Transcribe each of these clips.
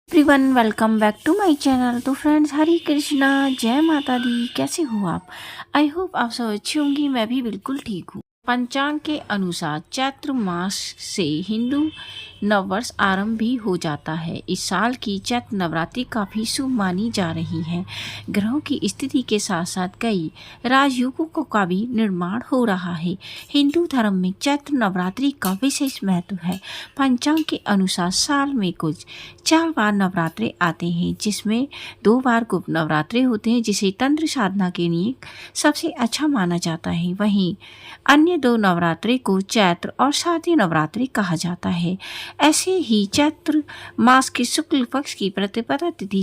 Everyone welcome back to my channel. तो friends, Hare Krishna, जय माता दी। कैसे हो आप? आई होप आप सब अच्छी होंगी। मैं भी बिल्कुल ठीक हूँ। पंचांग के अनुसार चैत्र मास से हिंदू नववर्ष आरंभ भी हो जाता है। इस साल की चैत्र नवरात्रि काफ़ी शुभ मानी जा रही है। ग्रहों की स्थिति के साथ साथ कई राजयोगों का भी निर्माण हो रहा है। हिंदू धर्म में चैत्र नवरात्रि का विशेष महत्व है। पंचांग के अनुसार साल में कुछ 4 बार नवरात्रे आते हैं, जिसमें 2 बार गुप्त नवरात्रे होते हैं, जिसे तंत्र साधना के लिए सबसे अच्छा माना जाता है। वहीं अन्य 2 नवरात्रे को चैत्र और शारदीय नवरात्रि कहा जाता है। ऐसे ही चैत्र मास के शुक्ल पक्ष की प्रतिपदा तिथि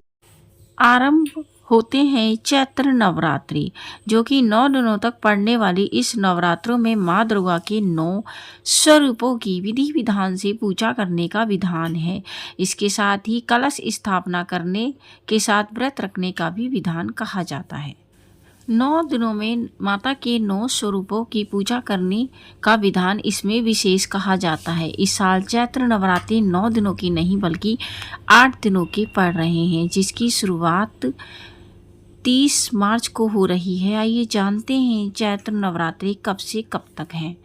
आरंभ होते हैं चैत्र नवरात्रि, जो कि 9 दिनों तक पड़ने वाली इस नवरात्रों में माँ दुर्गा के 9 स्वरूपों की विधि विधान से पूजा करने का विधान है। इसके साथ ही कलश स्थापना करने के साथ व्रत रखने का भी विधान कहा जाता है। 9 दिनों में माता के 9 स्वरूपों की पूजा करने का विधान इसमें विशेष कहा जाता है। इस साल चैत्र नवरात्रि 9 दिनों की नहीं बल्कि 8 दिनों के पड़ रहे हैं, जिसकी शुरुआत 30 मार्च को हो रही है। आइए जानते हैं चैत्र नवरात्रि कब से कब तक है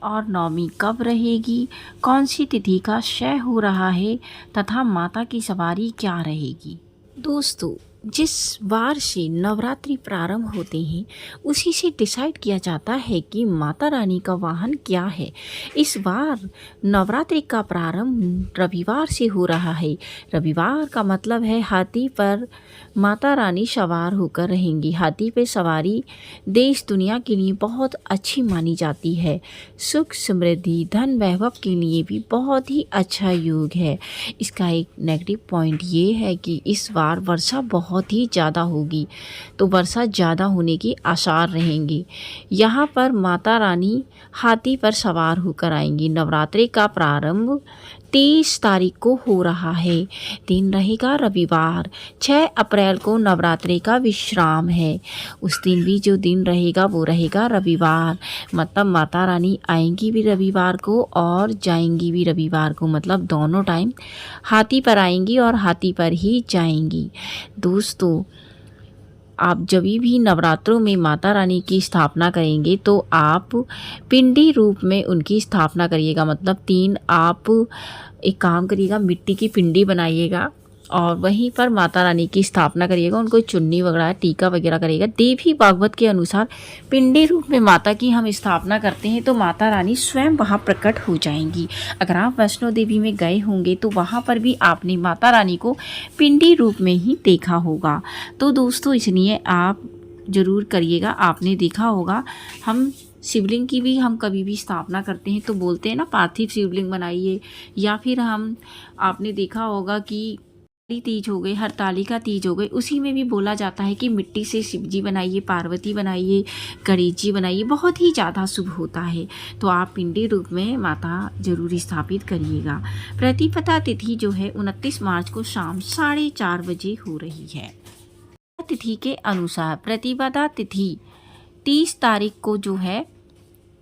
और नवमी कब रहेगी, कौन सी तिथि का क्षय हो रहा है तथा माता की सवारी क्या रहेगी। दोस्तों, जिस वार से नवरात्रि प्रारंभ होते हैं उसी से डिसाइड किया जाता है कि माता रानी का वाहन क्या है। इस बार नवरात्रि का प्रारंभ रविवार से हो रहा है। रविवार का मतलब है हाथी पर माता रानी सवार होकर रहेंगी। हाथी पे सवारी देश दुनिया के लिए बहुत अच्छी मानी जाती है। सुख समृद्धि धन वैभव के लिए भी बहुत ही अच्छा योग है। इसका एक नेगेटिव पॉइंट ये है कि इस बार वर्षा बहुत ही ज़्यादा होगी, तो वर्षा ज़्यादा होने की आसार रहेंगी। यहाँ पर माता रानी हाथी पर सवार होकर आएंगी। नवरात्रि का प्रारंभ 30 तारीख को हो रहा है। दिन रहेगा रविवार। 6 अप्रैल को नवरात्रि का विश्राम है। उस दिन भी जो दिन रहेगा वो रहेगा रविवार। मतलब माता रानी आएंगी भी रविवार को और जाएंगी भी रविवार को। मतलब दोनों टाइम हाथी पर आएंगी और हाथी पर ही जाएंगी। दोस्तों, आप जब भी नवरात्रों में माता रानी की स्थापना करेंगे तो आप पिंडी रूप में उनकी स्थापना करिएगा। मतलब 3 आप एक काम करिएगा, मिट्टी की पिंडी बनाइएगा और वहीं पर माता रानी की स्थापना करिएगा। उनको चुन्नी वगैरह टीका वगैरह करिएगा। देवी भागवत के अनुसार पिंडी रूप में माता की हम स्थापना करते हैं तो माता रानी स्वयं वहाँ प्रकट हो जाएंगी। अगर आप वैष्णो देवी में गए होंगे तो वहाँ पर भी आपने माता रानी को पिंडी रूप में ही देखा होगा। तो दोस्तों, इसलिए आप ज़रूर करिएगा। आपने देखा होगा, हम शिवलिंग की भी हम कभी भी स्थापना करते हैं तो बोलते हैं ना, पार्थिव शिवलिंग बनाइए। या फिर आपने देखा होगा कि तीज हो गई, हरतालिका तीज हो गई, उसी में भी बोला जाता है कि मिट्टी से शिव जी बनाइए, पार्वती बनाइए, गणेश जी बनाइए। बहुत ही ज़्यादा शुभ होता है। तो आप पिंडी रूप में माता जरूर स्थापित करिएगा। प्रतिपदा तिथि जो है 29 मार्च को शाम 4:30 बजे हो रही है। तिथि के अनुसार प्रतिपदा तिथि 30 तारीख को जो है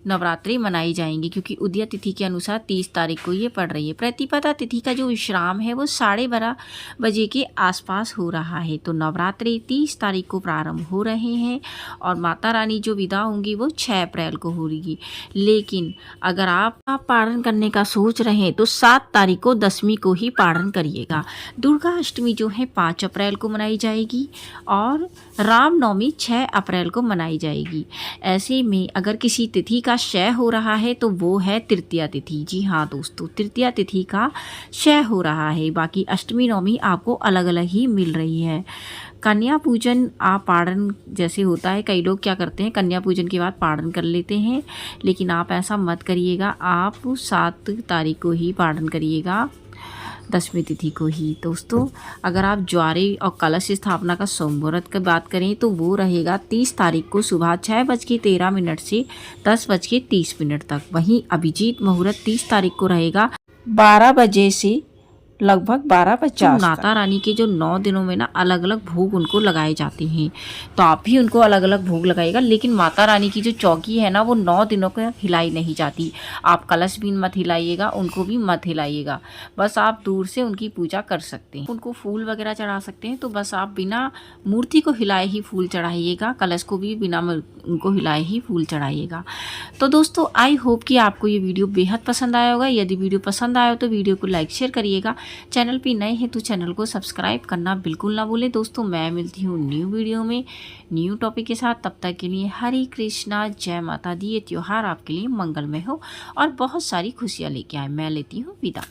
नवरात्रि मनाई जाएंगी, क्योंकि उदय तिथि के अनुसार 30 तारीख को ये पड़ रही है। प्रतिपदा तिथि का जो विश्राम है वो 12:30 बजे के आसपास हो रहा है। तो नवरात्रि 30 तारीख को प्रारंभ हो रहे हैं और माता रानी जो विदा होंगी वो 6 अप्रैल को हो रही। लेकिन अगर आप पारण करने का सोच रहे हैं तो 7 तारीख को दशमी को ही पारण करिएगा। दुर्गा अष्टमी जो है 5 अप्रैल को मनाई जाएगी और रामनवमी 6 अप्रैल को मनाई जाएगी। ऐसे में अगर किसी तिथि का क्षय हो रहा है तो वो है तृतीया तिथि। जी हाँ दोस्तों, तृतीया तिथि का क्षय हो रहा है। बाकी अष्टमी नवमी आपको अलग अलग ही मिल रही है। कन्या पूजन आप पारण जैसे होता है, कई लोग क्या करते हैं कन्या पूजन के बाद पारण कर लेते हैं, लेकिन आप ऐसा मत करिएगा। आप 7 तारीख को ही पारण करिएगा, दशमी तिथि को ही। दोस्तों, अगर आप ज्वारे और कलश स्थापना का सोममुहूर्त की बात करें तो वो रहेगा 30 तारीख को सुबह 6:13 से 10:30 तक। वहीं अभिजीत मुहूर्त 30 तारीख को रहेगा 12 बजे से लगभग 12:50 माता रानी के जो 9 दिनों में ना अलग अलग भोग उनको लगाए जाते हैं, तो आप भी उनको अलग अलग भोग लगाइएगा। लेकिन माता रानी की जो चौकी है ना वो 9 दिनों को हिलाई नहीं जाती। आप कलश भी मत हिलाइएगा, उनको भी मत हिलाइएगा, बस आप दूर से उनकी पूजा कर सकते हैं। उनको फूल वगैरह चढ़ा सकते हैं, तो बस आप बिना मूर्ति को हिलाए ही फूल चढ़ाइएगा, कलश को भी बिना उनको हिलाए ही फूल चढ़ाइएगा। तो दोस्तों आई होप कि आपको ये वीडियो बेहद पसंद आया होगा। यदि वीडियो पसंद आया हो तो वीडियो को लाइक शेयर करिएगा। चैनल पे नए हैं तो चैनल को सब्सक्राइब करना बिल्कुल ना भूलें। दोस्तों मैं मिलती हूँ न्यू वीडियो में न्यू टॉपिक के साथ। तब तक के लिए हरे कृष्णा, जय माता दी। ये त्यौहार आपके लिए मंगलमय हो और बहुत सारी खुशियाँ लेके आए। मैं लेती हूँ विदा।